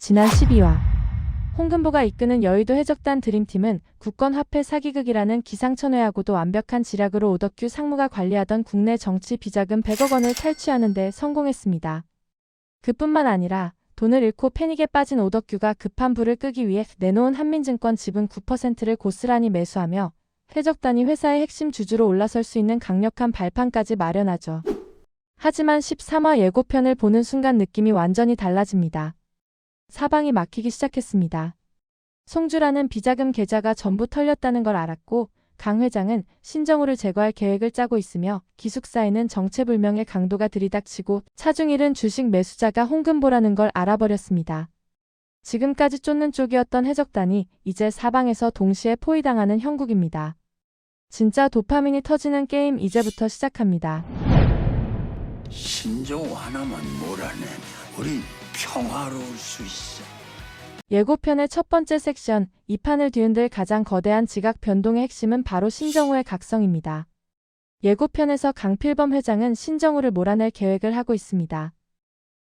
지난 12화 홍금보가 이끄는 여의도 해적단 드림팀은 국권화폐 사기극이라는 기상천외하고도 완벽한 지략으로 오덕규 상무가 관리하던 국내 정치 비자금 100억 원을 탈취하는 데 성공했습니다. 그뿐만 아니라 돈을 잃고 패닉에 빠진 오덕규가 급한 불을 끄기 위해 내놓은 한민증권 지분 9%를 고스란히 매수하며 해적단이 회사의 핵심 주주로 올라설 수 있는 강력한 발판까지 마련하죠. 하지만 13화 예고편을 보는 순간 느낌이 완전히 달라집니다. 사방이 막히기 시작했습니다. 송주라는 비자금 계좌가 전부 털렸다는 걸 알았고 강 회장은 신정우를 제거할 계획을 짜고 있으며 기숙사에는 정체불명의 강도가 들이닥치고 차중 일은 주식 매수자가 홍금보라는 걸 알아버렸습니다. 지금까지 쫓는 쪽이었던 해적단이 이제 사방에서 동시에 포위당하는 형국입니다. 진짜 도파민이 터지는 게임 이제부터 시작합니다. 신정우 하나만 몰아내면 우린 평화로울 수 있어. 예고편의 첫 번째 섹션, 이 판을 뒤흔들 가장 거대한 지각 변동의 핵심은 바로 신정우의 각성입니다. 예고편에서 강필범 회장은 신정우를 몰아낼 계획을 하고 있습니다.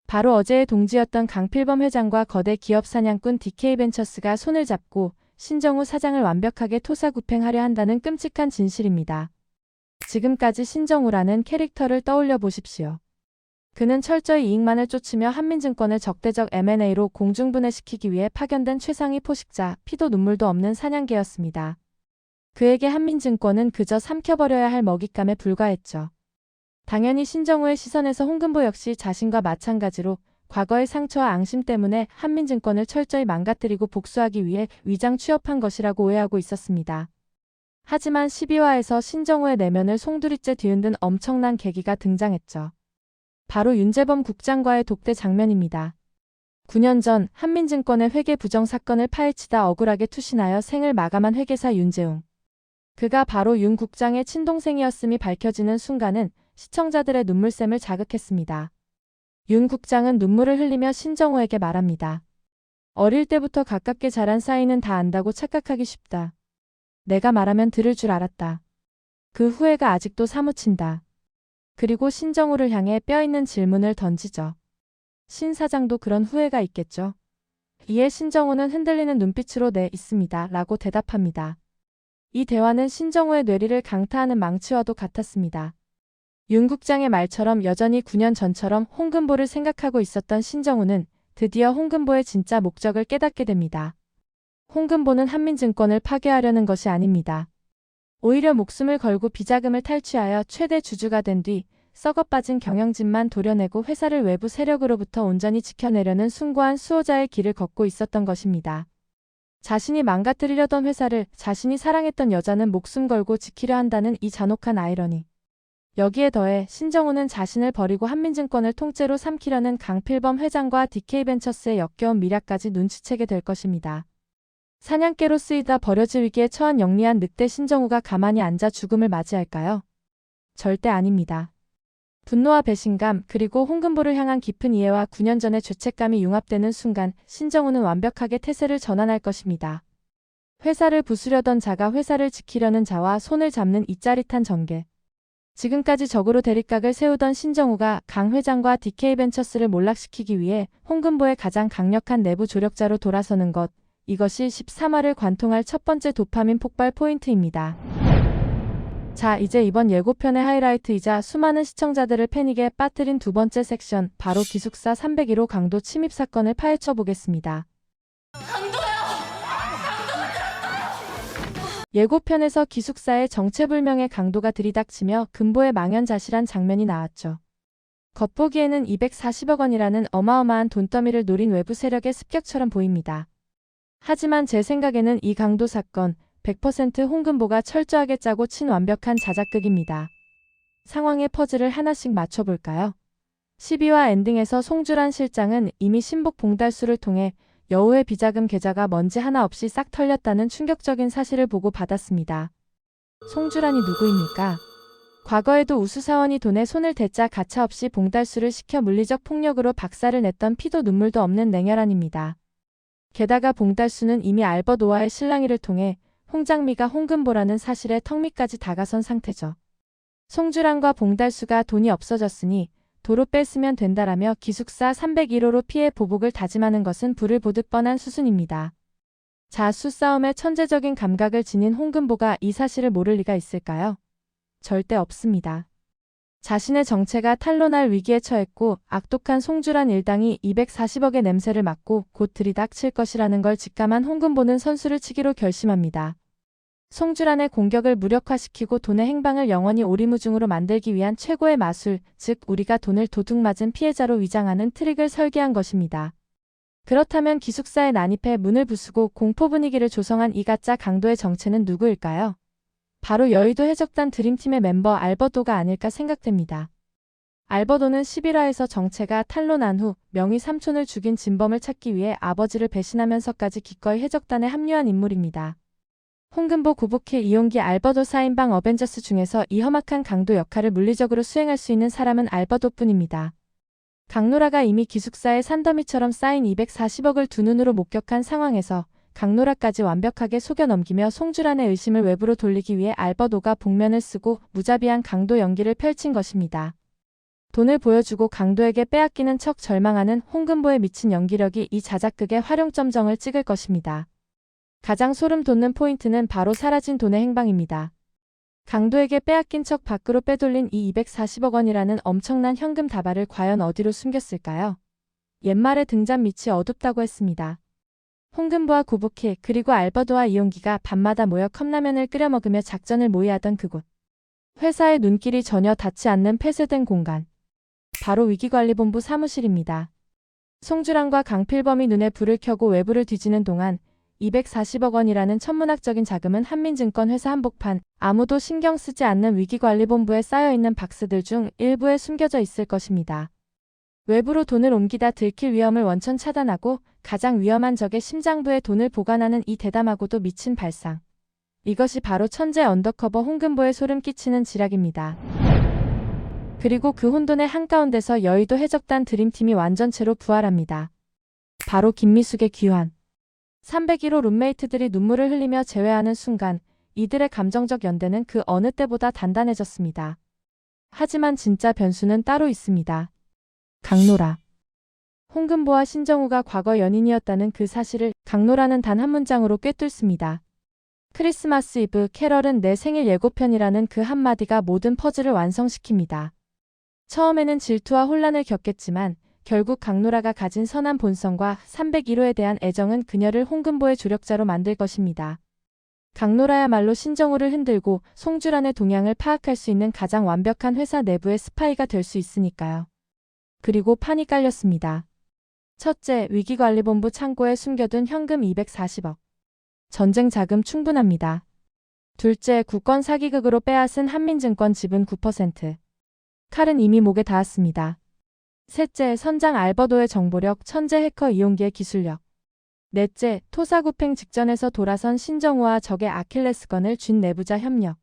바로 어제의 동지였던 강필범 회장과 거대 기업 사냥꾼 DK벤처스가 손을 잡고 신정우 사장을 완벽하게 토사구팽하려 한다는 끔찍한 진실입니다. 지금까지 신정우라는 캐릭터를 떠올려 보십시오. 그는 철저히 이익만을 쫓으며 한민증권을 적대적 M&A로 공중분해시키기 위해 파견된 최상위 포식자, 피도 눈물도 없는 사냥개였습니다. 그에게 한민증권은 그저 삼켜버려야 할 먹잇감에 불과했죠. 당연히 신정우의 시선에서 홍금보 역시 자신과 마찬가지로 과거의 상처와 앙심 때문에 한민증권을 철저히 망가뜨리고 복수하기 위해 위장 취업한 것이라고 오해하고 있었습니다. 하지만 12화에서 신정우의 내면을 송두리째 뒤흔든 엄청난 계기가 등장했죠. 바로 윤재범 국장과의 독대 장면입니다. 9년 전 한민증권의 회계 부정 사건을 파헤치다 억울하게 투신하여 생을 마감한 회계사 윤재웅. 그가 바로 윤 국장의 친동생이었음이 밝혀지는 순간은 시청자들의 눈물샘을 자극했습니다. 윤 국장은 눈물을 흘리며 신정우에게 말합니다. 어릴 때부터 가깝게 자란 사이는 다 안다고 착각하기 쉽다. 내가 말하면 들을 줄 알았다. 그 후회가 아직도 사무친다. 그리고 신정우를 향해 뼈있는 질문을 던지죠. 신 사장도 그런 후회가 있겠죠. 이에 신정우는 흔들리는 눈빛으로 네, 있습니다. 라고 대답합니다. 이 대화는 신정우의 뇌리를 강타하는 망치와도 같았습니다. 윤 국장의 말처럼 여전히 9년 전처럼 홍금보를 생각하고 있었던 신정우는 드디어 홍금보의 진짜 목적을 깨닫게 됩니다. 홍금보는 한민증권을 파괴하려는 것이 아닙니다. 오히려 목숨을 걸고 비자금을 탈취하여 최대 주주가 된 뒤 썩어빠진 경영진만 도려내고 회사를 외부 세력으로부터 온전히 지켜내려는 숭고한 수호자의 길을 걷고 있었던 것입니다. 자신이 망가뜨리려던 회사를 자신이 사랑했던 여자는 목숨 걸고 지키려 한다는 이 잔혹한 아이러니. 여기에 더해 신정우는 자신을 버리고 한민증권을 통째로 삼키려는 강필범 회장과 DK벤처스의 역겨운 미략까지 눈치채게 될 것입니다. 사냥개로 쓰이다 버려질 위기에 처한 영리한 늑대 신정우가 가만히 앉아 죽음을 맞이할까요? 절대 아닙니다. 분노와 배신감 그리고 홍금보를 향한 깊은 이해와 9년 전의 죄책감이 융합되는 순간 신정우는 완벽하게 태세를 전환할 것입니다. 회사를 부수려던 자가 회사를 지키려는 자와 손을 잡는 이 짜릿한 전개. 지금까지 적으로 대립각을 세우던 신정우가 강 회장과 DK벤처스를 몰락시키기 위해 홍금보의 가장 강력한 내부 조력자로 돌아서는 것. 이것이 13화를 관통할 첫 번째 도파민 폭발 포인트입니다. 자, 이제 이번 예고편의 하이라이트이자 수많은 시청자들을 패닉에 빠뜨린 두 번째 섹션, 바로 기숙사 301호 강도 침입 사건을 파헤쳐 보겠습니다. 예고편에서 기숙사에 정체불명의 강도가 들이닥치며 금보의 망연자실한 장면이 나왔죠. 겉보기에는 240억 원이라는 어마어마한 돈더미를 노린 외부 세력의 습격처럼 보입니다. 하지만 제 생각에는 이 강도 사건 100% 홍금보가 철저하게 짜고 친 완벽한 자작극입니다. 상황의 퍼즐을 하나씩 맞춰볼까요? 12화 엔딩에서 송주란 실장은 이미 신복 봉달수를 통해 여우의 비자금 계좌가 먼지 하나 없이 싹 털렸다는 충격적인 사실을 보고 받았습니다. 송주란이 누구입니까? 과거에도 우수사원이 돈에 손을 대자 가차없이 봉달수를 시켜 물리적 폭력으로 박살을 냈던 피도 눈물도 없는 냉혈한입니다. 게다가 봉달수는 이미 알벗 오아의 신랑이를 통해 홍장미가 홍금보라는 사실에 턱밑까지 다가선 상태죠. 송주란과 봉달수가 돈이 없어졌으니 도로 뺐으면 된다라며 기숙사 301호로 피해 보복을 다짐하는 것은 불을 보듯 뻔한 수순입니다. 자, 수싸움의 천재적인 감각을 지닌 홍금보가 이 사실을 모를 리가 있을까요? 절대 없습니다. 자신의 정체가 탄로날 위기에 처했고 악독한 송주란 일당이 240억의 냄새를 맡고 곧 들이닥칠 것이라는 걸 직감한 홍금보는 선수를 치기로 결심합니다. 송주란의 공격을 무력화시키고 돈의 행방을 영원히 오리무중으로 만들기 위한 최고의 마술, 즉 우리가 돈을 도둑 맞은 피해자로 위장하는 트릭을 설계한 것입니다. 그렇다면 기숙사에 난입해 문을 부수고 공포 분위기를 조성한 이 가짜 강도의 정체는 누구일까요? 바로 여의도 해적단 드림팀의 멤버 알버도가 아닐까 생각됩니다. 알버도는 11화에서 정체가 탄로난 후 명의 삼촌을 죽인 진범을 찾기 위해 아버지를 배신하면서까지 기꺼이 해적단에 합류한 인물입니다. 홍금보 구복희 이용기 알버도 4인방 어벤져스 중에서 이 험악한 강도 역할을 물리적으로 수행할 수 있는 사람은 알버도뿐입니다. 강노라가 이미 기숙사에 산더미처럼 쌓인 240억을 두 눈으로 목격한 상황에서 강노라까지 완벽하게 속여 넘기며 송주란의 의심을 외부로 돌리기 위해 알버도가 복면을 쓰고 무자비한 강도 연기를 펼친 것입니다. 돈을 보여주고 강도에게 빼앗기는 척 절망하는 홍금보의 미친 연기력이 이 자작극의 활용점정을 찍을 것입니다. 가장 소름 돋는 포인트는 바로 사라진 돈의 행방입니다. 강도에게 빼앗긴 척 밖으로 빼돌린 이 240억 원이라는 엄청난 현금 다발을 과연 어디로 숨겼을까요? 옛말에 등잔 밑이 어둡다고 했습니다. 홍금보와 구복희 그리고 알버도와 이용기가 밤마다 모여 컵라면을 끓여 먹으며 작전을 모의하던 그곳. 회사의 눈길이 전혀 닿지 않는 폐쇄된 공간. 바로 위기관리본부 사무실입니다. 송주란과 강필범이 눈에 불을 켜고 외부를 뒤지는 동안 240억 원이라는 천문학적인 자금은 한민증권 회사 한복판, 아무도 신경 쓰지 않는 위기관리본부에 쌓여있는 박스들 중 일부에 숨겨져 있을 것입니다. 외부로 돈을 옮기다 들킬 위험을 원천 차단하고 가장 위험한 적의 심장부에 돈을 보관하는 이 대담하고도 미친 발상. 이것이 바로 천재 언더커버 홍금보의 소름 끼치는 지략입니다. 그리고 그 혼돈의 한가운데서 여의도 해적단 드림팀이 완전체로 부활합니다. 바로 김미숙의 귀환. 301호 룸메이트들이 눈물을 흘리며 재회하는 순간 이들의 감정적 연대는 그 어느 때보다 단단해졌습니다. 하지만 진짜 변수는 따로 있습니다. 강노라. 홍금보와 신정우가 과거 연인이었다는 그 사실을 강노라는 단 한 문장으로 꿰뚫습니다. 크리스마스 이브 캐럴은 내 생일 예고편이라는 그 한마디가 모든 퍼즐을 완성시킵니다. 처음에는 질투와 혼란을 겪겠지만 결국 강노라가 가진 선한 본성과 301호에 대한 애정은 그녀를 홍금보의 조력자로 만들 것입니다. 강노라야말로 신정우를 흔들고 송주란의 동향을 파악할 수 있는 가장 완벽한 회사 내부의 스파이가 될 수 있으니까요. 그리고 판이 깔렸습니다. 첫째, 위기관리본부 창고에 숨겨둔 현금 240억. 전쟁 자금 충분합니다. 둘째, 국권 사기극으로 빼앗은 한민증권 지분 9%. 칼은 이미 목에 닿았습니다. 셋째, 선장 알버도의 정보력, 천재 해커 이용기의 기술력. 넷째, 토사구팽 직전에서 돌아선 신정우와 적의 아킬레스건을 쥔 내부자 협력.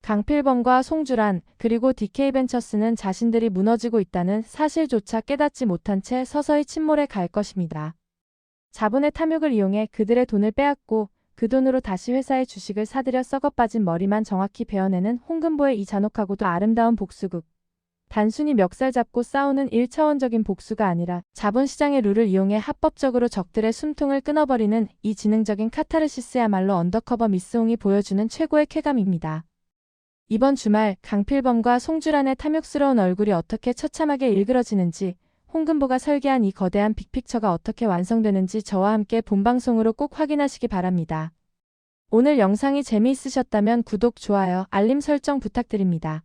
강필범과 송주란 그리고 DK벤처스는 자신들이 무너지고 있다는 사실조차 깨닫지 못한 채 서서히 침몰해 갈 것입니다. 자본의 탐욕을 이용해 그들의 돈을 빼앗고 그 돈으로 다시 회사의 주식을 사들여 썩어빠진 머리만 정확히 베어내는 홍금보의 이 잔혹하고도 아름다운 복수극. 단순히 멱살 잡고 싸우는 1차원적인 복수가 아니라 자본시장의 룰을 이용해 합법적으로 적들의 숨통을 끊어버리는 이 지능적인 카타르시스야말로 언더커버 미스홍이 보여주는 최고의 쾌감입니다. 이번 주말 강필범과 송주란의 탐욕스러운 얼굴이 어떻게 처참하게 일그러지는지, 홍금보가 설계한 이 거대한 빅픽처가 어떻게 완성되는지 저와 함께 본방송으로 꼭 확인하시기 바랍니다. 오늘 영상이 재미있으셨다면 구독, 좋아요, 알림 설정 부탁드립니다.